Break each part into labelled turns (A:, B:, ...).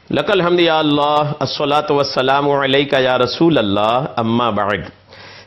A: لکل حمد یا اللہ الصلاۃ والسلام علیک یا رسول اللہ اما بعد۔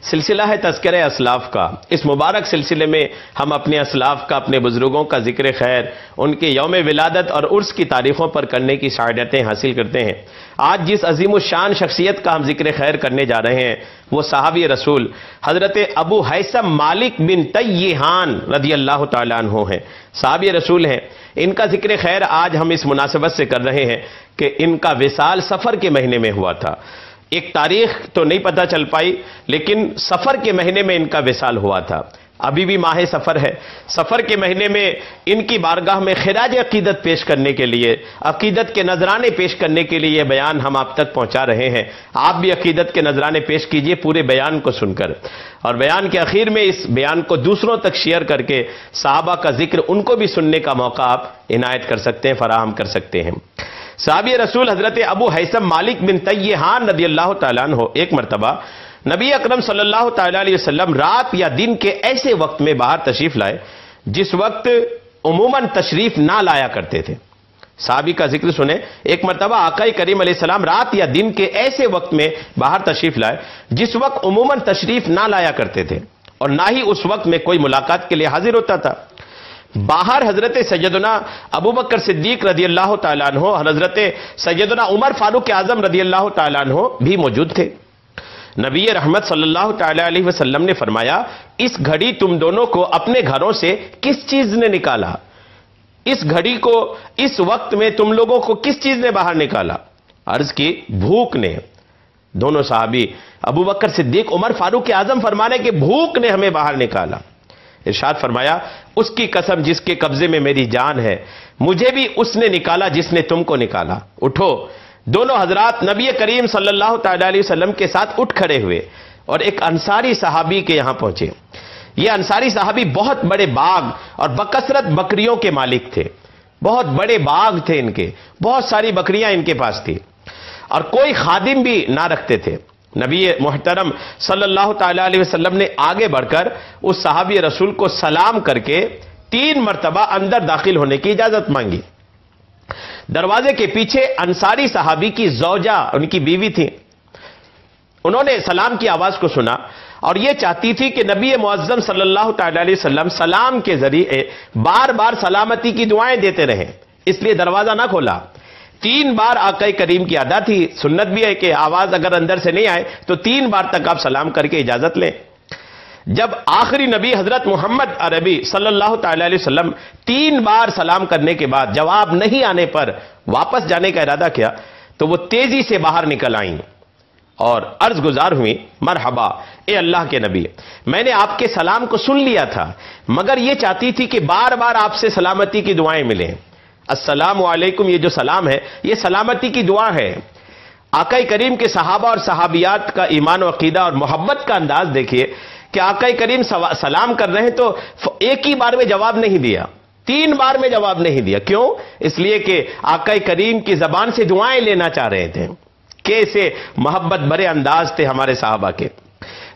A: سلسلہ ہے تذکرہ اسلاف کا۔ اس مبارک سلسلے میں ہم اپنے اسلاف کا، اپنے بزرگوں کا ذکر خیر، ان کے یوم ولادت اور عرس کی تاریخوں پر کرنے کی سعادتیں حاصل کرتے ہیں۔ آج جس عظیم الشان شخصیت کا ہم ذکر خیر کرنے جا رہے ہیں وہ صحابی رسول حضرت ابو ہیثم مالک بن تیہان رضی اللہ تعالیٰ عنہ ہیں۔ صحابی رسول ہیں۔ ان کا ذکر خیر آج ہم اس مناسبت سے کر رہے ہیں کہ ان کا وصال سفر کے مہینے میں ہوا تھا۔ ایک تاریخ تو نہیں پتہ چل پائی، لیکن سفر کے مہینے میں ان کا وصال ہوا تھا۔ ابھی بھی ماہ سفر ہے۔ سفر کے مہینے میں ان کی بارگاہ میں خراج عقیدت پیش کرنے کے لیے، عقیدت کے نذرانے پیش کرنے کے لیے یہ بیان ہم آپ تک پہنچا رہے ہیں۔ آپ بھی عقیدت کے نذرانے پیش کیجئے پورے بیان کو سن کر، اور بیان کے اخیر میں اس بیان کو دوسروں تک شیئر کر کے صحابہ کا ذکر ان کو بھی سننے کا موقع آپ عنایت کر سکتے ہیں، فراہم کر سکتے ہیں۔ صحابی رسول حضرت ابو ہیثم مالک بن تیہان رضی اللہ تعالیٰ عنہ ایک مرتبہ نبی اکرم صلی اللہ تعالیٰ علیہ وسلم رات یا دن کے ایسے وقت میں باہر تشریف لائے جس وقت عموماً تشریف نہ لایا کرتے تھے۔ صحابی کا ذکر سنیں، ایک مرتبہ آقا کریم علیہ السلام رات یا دن کے ایسے وقت میں باہر تشریف لائے جس وقت عموماً تشریف نہ لایا کرتے تھے، اور نہ ہی اس وقت میں کوئی ملاقات کے لیے حاضر ہوتا تھا۔ باہر حضرت سیدنا ابو بکر صدیق رضی اللہ تعالیٰ عنہ اور حضرت سیدنا عمر فاروق اعظم رضی اللہ تعالیٰ عنہ بھی موجود تھے۔ نبی رحمت صلی اللہ تعالیٰ علیہ وسلم نے فرمایا، اس گھڑی تم دونوں کو اپنے گھروں سے کس چیز نے نکالا؟ اس گھڑی کو، اس وقت میں تم لوگوں کو کس چیز نے باہر نکالا؟ عرض کی، بھوک نے۔ دونوں صحابی ابو بکر صدیق، عمر فاروق اعظم فرمانے کہ بھوک نے ہمیں باہر نکالا۔ ارشاد فرمایا، اس کی قسم جس کے قبضے میں میری جان ہے، مجھے بھی اس نے نکالا جس نے تم کو نکالا۔ اٹھو۔ دونوں حضرات نبی کریم صلی اللہ تعالیٰ علیہ وسلم کے ساتھ اٹھ کھڑے ہوئے اور ایک انصاری صحابی کے یہاں پہنچے۔ یہ انصاری صحابی بہت بڑے باغ اور بکثرت بکریوں کے مالک تھے۔ بہت بڑے باغ تھے ان کے، بہت ساری بکریاں ان کے پاس تھی، اور کوئی خادم بھی نہ رکھتے تھے۔ نبی محترم صلی اللہ تعالیٰ علیہ وسلم نے آگے بڑھ کر اس صحابی رسول کو سلام کر کے 3 مرتبہ اندر داخل ہونے کی اجازت مانگی۔ دروازے کے پیچھے انصاری صحابی کی زوجہ، ان کی بیوی تھی، انہوں نے سلام کی آواز کو سنا اور یہ چاہتی تھی کہ نبی معظم صلی اللہ تعالیٰ علیہ وسلم سلام کے ذریعے بار بار سلامتی کی دعائیں دیتے رہیں، اس لیے دروازہ نہ کھولا۔ 3 بار آقا کریم کی عادت تھی، سنت بھی ہے کہ آواز اگر اندر سے نہیں آئے تو 3 بار تک آپ سلام کر کے اجازت لیں۔ جب آخری نبی حضرت محمد عربی صلی اللہ تعالیٰ علیہ وسلم 3 بار سلام کرنے کے بعد جواب نہیں آنے پر واپس جانے کا ارادہ کیا تو وہ تیزی سے باہر نکل آئیں اور عرض گزار ہوئی، مرحبا اے اللہ کے نبی، میں نے آپ کے سلام کو سن لیا تھا، مگر یہ چاہتی تھی کہ بار بار آپ سے سلامتی کی دعائیں ملیں۔ السلام علیکم، یہ جو سلام ہے یہ سلامتی کی دعا ہے۔ آقا کریم کے صحابہ اور صحابیات کا ایمان و عقیدہ اور محبت کا انداز دیکھیے کہ آقا کریم سلام کر رہے ہیں تو ایک ہی بار میں جواب نہیں دیا، 3 بار میں جواب نہیں دیا۔ کیوں؟ اس لیے کہ آقا کریم کی زبان سے دعائیں لینا چاہ رہے تھے۔ کیسے محبت برے انداز تھے ہمارے صحابہ کے۔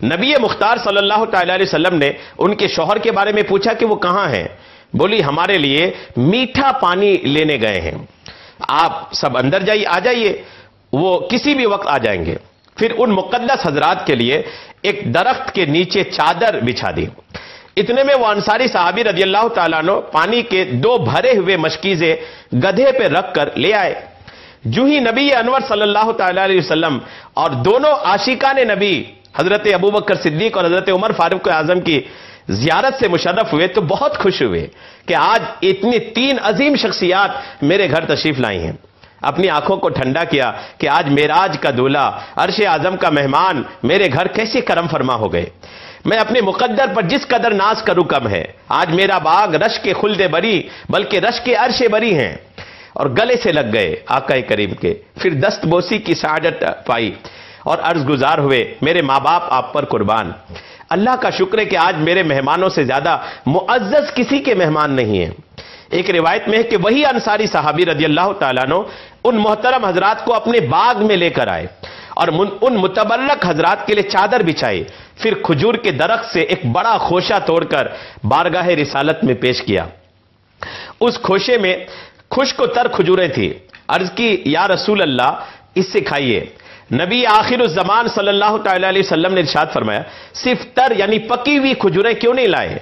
A: نبی مختار صلی اللہ تعالیٰ علیہ وسلم نے ان کے شوہر کے بارے میں پوچھا کہ وہ کہاں ہیں؟ بولی، ہمارے لیے میٹھا پانی لینے گئے ہیں، آپ سب اندر جائیے، آ جائیے، وہ کسی بھی وقت آ جائیں گے۔ پھر ان مقدس حضرات کے لیے ایک درخت کے نیچے چادر بچھا دی۔ اتنے میں وہ انصاری صحابی رضی اللہ تعالیٰ عنہ پانی کے 2 بھرے ہوئے مشکیزیں گدھے پہ رکھ کر لے آئے۔ جو ہی نبی انور صلی اللہ تعالیٰ علیہ وسلم اور دونوں عاشقان نبی حضرت ابو بکر صدیق اور حضرت عمر فاروق اعظم کی زیارت سے مشرف ہوئے تو بہت خوش ہوئے کہ آج اتنی 3 عظیم شخصیات میرے گھر تشریف لائی ہیں۔ اپنی آنکھوں کو ٹھنڈا کیا کہ آج معراج کا دولہ، عرش اعظم کا مہمان میرے گھر کیسے کرم فرما ہو گئے۔ میں اپنے مقدر پر جس قدر ناز کروں کم ہے۔ آج میرا باغ رشک خلد بری بلکہ رشک عرش بری ہیں۔ اور گلے سے لگ گئے آقا کریم کے، پھر دست بوسی کی سعادت پائی اور عرض گزار ہوئے، میرے ماں باپ آپ پر قربان، اللہ کا شکر ہے کہ آج میرے مہمانوں سے زیادہ معزز کسی کے مہمان نہیں ہیں۔ ایک روایت میں ہے کہ وہی انصاری صحابی رضی اللہ تعالیٰ عنہ ان محترم حضرات کو اپنے باغ میں لے کر آئے اور ان متبرک حضرات کے لیے چادر بچھائی، پھر کھجور کے درخت سے ایک بڑا خوشہ توڑ کر بارگاہ رسالت میں پیش کیا۔ اس خوشے میں خشک و تر کھجوریں تھی، عرض کی یا رسول اللہ اس سے کھائیے. نبی آخر الزمان صلی اللہ تعالی علیہ وسلم نے ارشاد فرمایا صرف تر یعنی پکی ہوئی کھجوریں کیوں نہیں لائے؟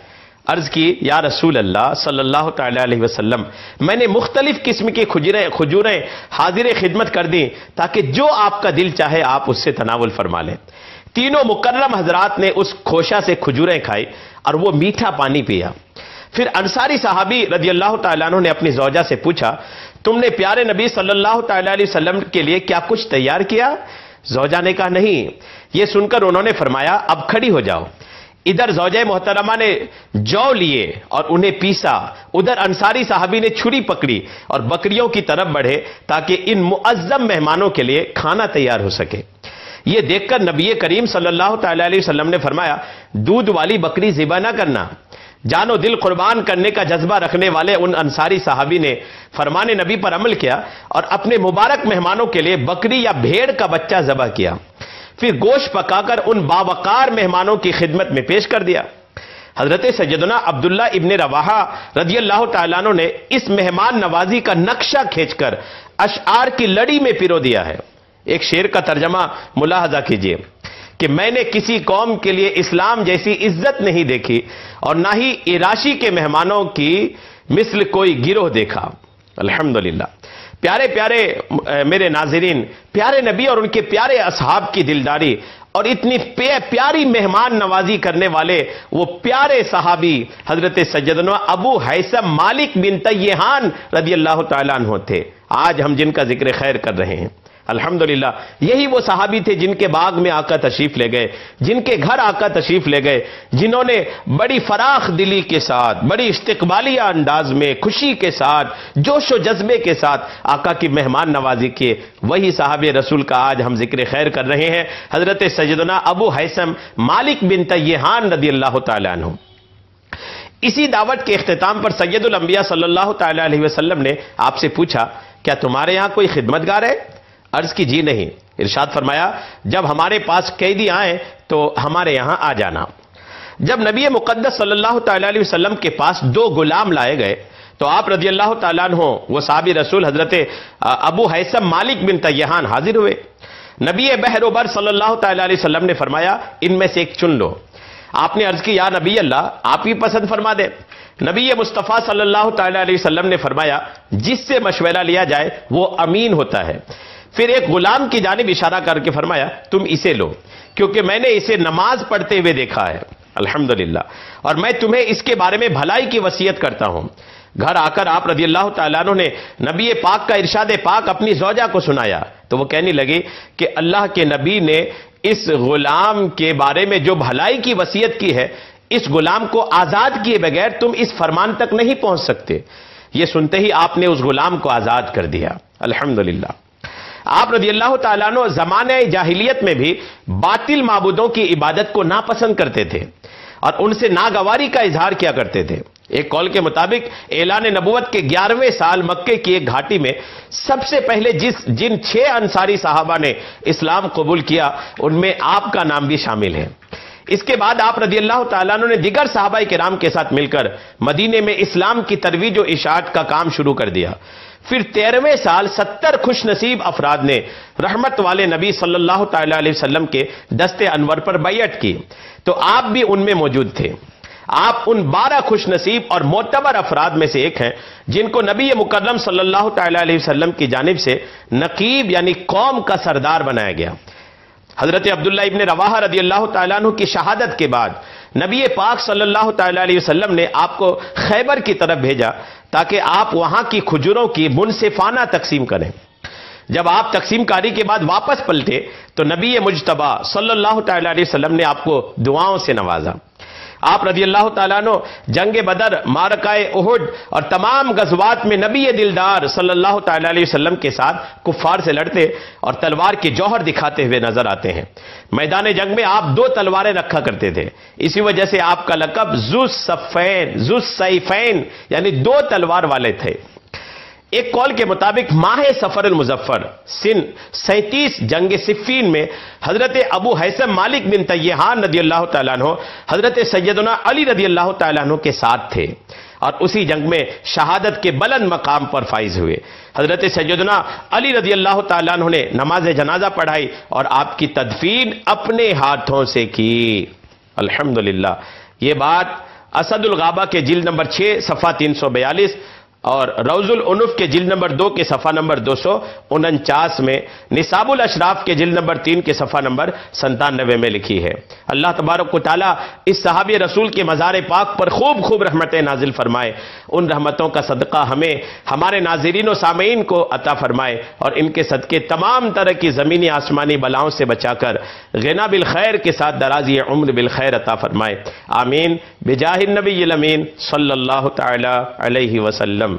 A: عرض کی یا رسول اللہ صلی اللہ تعالی علیہ وسلم میں نے مختلف قسم کی کھجوریں حاضر خدمت کر دیں تاکہ جو آپ کا دل چاہے آپ اس سے تناول فرما لیں. تینوں مکرم حضرات نے اس کھوشا سے کھجوریں کھائی اور وہ میٹھا پانی پیا. پھر انصاری صحابی رضی اللہ تعالیٰ عنہ نے اپنی زوجہ سے پوچھا تم نے پیارے نبی صلی اللہ تعالی علیہ وسلم کے لیے کیا کچھ تیار کیا؟ زوجہ نے کہا نہیں. یہ سن کر انہوں نے فرمایا اب کھڑی ہو جاؤ. ادھر زوجہ محترمہ نے جو لیے اور انہیں پیسا، ادھر انصاری صحابی نے چھری پکڑی اور بکریوں کی طرف بڑھے تاکہ ان معظم مہمانوں کے لیے کھانا تیار ہو سکے. یہ دیکھ کر نبی کریم صلی اللہ تعالی علیہ وسلم نے فرمایا دودھ والی بکری ذبح نہ کرنا. جان و دل قربان کرنے کا جذبہ رکھنے والے ان انصاری صحابی نے فرمان نبی پر عمل کیا اور اپنے مبارک مہمانوں کے لیے بکری یا بھیڑ کا بچہ ذبح کیا. پھر گوشت پکا کر ان باوقار مہمانوں کی خدمت میں پیش کر دیا. حضرت سیدنا عبداللہ ابن رواحہ رضی اللہ تعالیٰ عنہ نے اس مہمان نوازی کا نقشہ کھینچ کر اشعار کی لڑی میں پیرو دیا ہے. ایک شعر کا ترجمہ ملاحظہ کیجیے کہ میں نے کسی قوم کے لیے اسلام جیسی عزت نہیں دیکھی اور نہ ہی عراشی کے مہمانوں کی مثل کوئی گروہ دیکھا. الحمدللہ. پیارے پیارے میرے ناظرین، پیارے نبی اور ان کے پیارے اصحاب کی دلداری اور اتنی پیاری مہمان نوازی کرنے والے وہ پیارے صحابی حضرت سیدنا ابو ہیثم مالک بن تیہان رضی اللہ تعالیٰ عنہ تھے. آج ہم جن کا ذکر خیر کر رہے ہیں الحمدللہ یہی وہ صحابی تھے جن کے باغ میں آقا تشریف لے گئے، جن کے گھر آقا تشریف لے گئے، جنہوں نے بڑی فراخ دلی کے ساتھ، بڑی استقبالیہ انداز میں، خوشی کے ساتھ، جوش و جذبے کے ساتھ آقا کی مہمان نوازی کیے. وہی صحابہ رسول کا آج ہم ذکر خیر کر رہے ہیں، حضرت سیدنا ابو ہیثم مالک بن تیہان رضی اللہ تعالیٰ عنہ. اسی دعوت کے اختتام پر سید الانبیاء صلی اللہ تعالی علیہ وسلم نے آپ سے پوچھا کیا تمہارے یہاں کوئی خدمتگار ہے؟ عرض کی جی نہیں. ارشاد فرمایا جب ہمارے پاس قیدی آئیں تو ہمارے یہاں آ جانا. جب نبی مقدس صلی اللہ تعالی علیہ وسلم کے پاس 2 غلام لائے گئے تو آپ رضی اللہ تعالیٰ عنہ وہ صحابی رسول حضرت ابو ہیثم مالک بن تیہان حاضر ہوئے. نبی بحر و بر صلی اللہ تعالی علیہ وسلم نے فرمایا ان میں سے ایک چن لو. آپ نے عرض کی یا نبی اللہ آپ ہی پسند فرما دیں. نبی مصطفیٰ صلی اللہ تعالی علیہ وسلم نے فرمایا جس سے مشورہ لیا جائے وہ امین ہوتا ہے. پھر ایک غلام کی جانب اشارہ کر کے فرمایا تم اسے لو کیونکہ میں نے اسے نماز پڑھتے ہوئے دیکھا ہے. الحمدللہ. اور میں تمہیں اس کے بارے میں بھلائی کی وصیت کرتا ہوں. گھر آ کر آپ رضی اللہ تعالیٰ عنہ نے نبی پاک کا ارشاد پاک اپنی زوجہ کو سنایا تو وہ کہنے لگی کہ اللہ کے نبی نے اس غلام کے بارے میں جو بھلائی کی وصیت کی ہے اس غلام کو آزاد کیے بغیر تم اس فرمان تک نہیں پہنچ سکتے. یہ سنتے ہی آپ نے اس غلام کو آزاد کر دیا. الحمدللہ. آپ رضی اللہ تعالیٰ عنہ زمانہ جاہلیت میں بھی باطل معبودوں کی عبادت کو ناپسند کرتے تھے اور ان سے ناگواری کا اظہار کیا کرتے تھے. ایک قول کے مطابق اعلان نبوت کے 11ویں سال مکے کی ایک گھاٹی میں سب سے پہلے جن 6 انصاری صحابہ نے اسلام قبول کیا ان میں آپ کا نام بھی شامل ہے. اس کے بعد آپ رضی اللہ تعالیٰ عنہ نے دیگر صحابہ کرام کے ساتھ مل کر مدینے میں اسلام کی ترویج و اشاعت کا کام شروع کر دیا. پھر 13ویں سال 70 خوش نصیب افراد نے رحمت والے نبی صلی اللہ تعالی علیہ وسلم کے دست انور پر بیعت کی تو آپ بھی ان میں موجود تھے. آپ ان 12 خوش نصیب اور معتبر افراد میں سے ایک ہیں جن کو نبی مکرم صلی اللہ تعالی علیہ وسلم کی جانب سے نقیب یعنی قوم کا سردار بنایا گیا. حضرت عبداللہ ابن رواحہ رضی اللہ تعالیٰ عنہ کی شہادت کے بعد نبی پاک صلی اللہ تعالی علیہ وسلم نے آپ کو خیبر کی طرف بھیجا تاکہ آپ وہاں کی کھجوروں کی منصفانہ تقسیم کریں. جب آپ تقسیم کاری کے بعد واپس پلٹے تو نبی مجتبی صلی اللہ تعالی علیہ وسلم نے آپ کو دعاؤں سے نوازا. آپ رضی اللہ تعالیٰ عنہ جنگ بدر، معرکہ احد اور تمام غزوات میں نبی دلدار صلی اللہ تعالی علیہ وسلم کے ساتھ کفار سے لڑتے اور تلوار کی جوہر دکھاتے ہوئے نظر آتے ہیں. میدان جنگ میں آپ 2 تلواریں رکھا کرتے تھے، اسی وجہ سے آپ کا لقب ذو السیفین یعنی 2 تلوار والے تھے. ایک قول کے مطابق ماہ سفر المظفر سن 37 جنگ صفین میں حضرت ابو ہیثم مالک بن تیہان رضی اللہ تعالیٰ عنہ حضرت سیدنا علی رضی اللہ تعالیٰ عنہ کے ساتھ تھے. اور اسی جنگ میں شہادت کے بلند مقام پر فائز ہوئے۔ حضرت سیدنا علی رضی اللہ تعالیٰ عنہ نے نماز جنازہ پڑھائی اور آپ کی تدفین اپنے ہاتھوں سے کی۔ الحمدللہ۔ یہ بات اسد الغابہ کے جلد نمبر 6 صفحہ 342 اور روض العنف کے جلد نمبر 2 کے صفحہ نمبر 249 میں، نصاب الاشراف کے جلد نمبر 3 کے صفحہ نمبر 97 میں لکھی ہے۔ اللہ تبارک و تعالیٰ اس صحابی رسول کے مزار پاک پر خوب خوب رحمتیں نازل فرمائے، ان رحمتوں کا صدقہ ہمیں، ہمارے ناظرین و سامعین کو عطا فرمائے، اور ان کے صدقے تمام طرح کی زمینی آسمانی بلاؤں سے بچا کر غنا بالخیر کے ساتھ درازی عمر بالخیر عطا فرمائے، آمین بجاہ النبی الامین صلی اللہ تعالی علیہ وسلم۔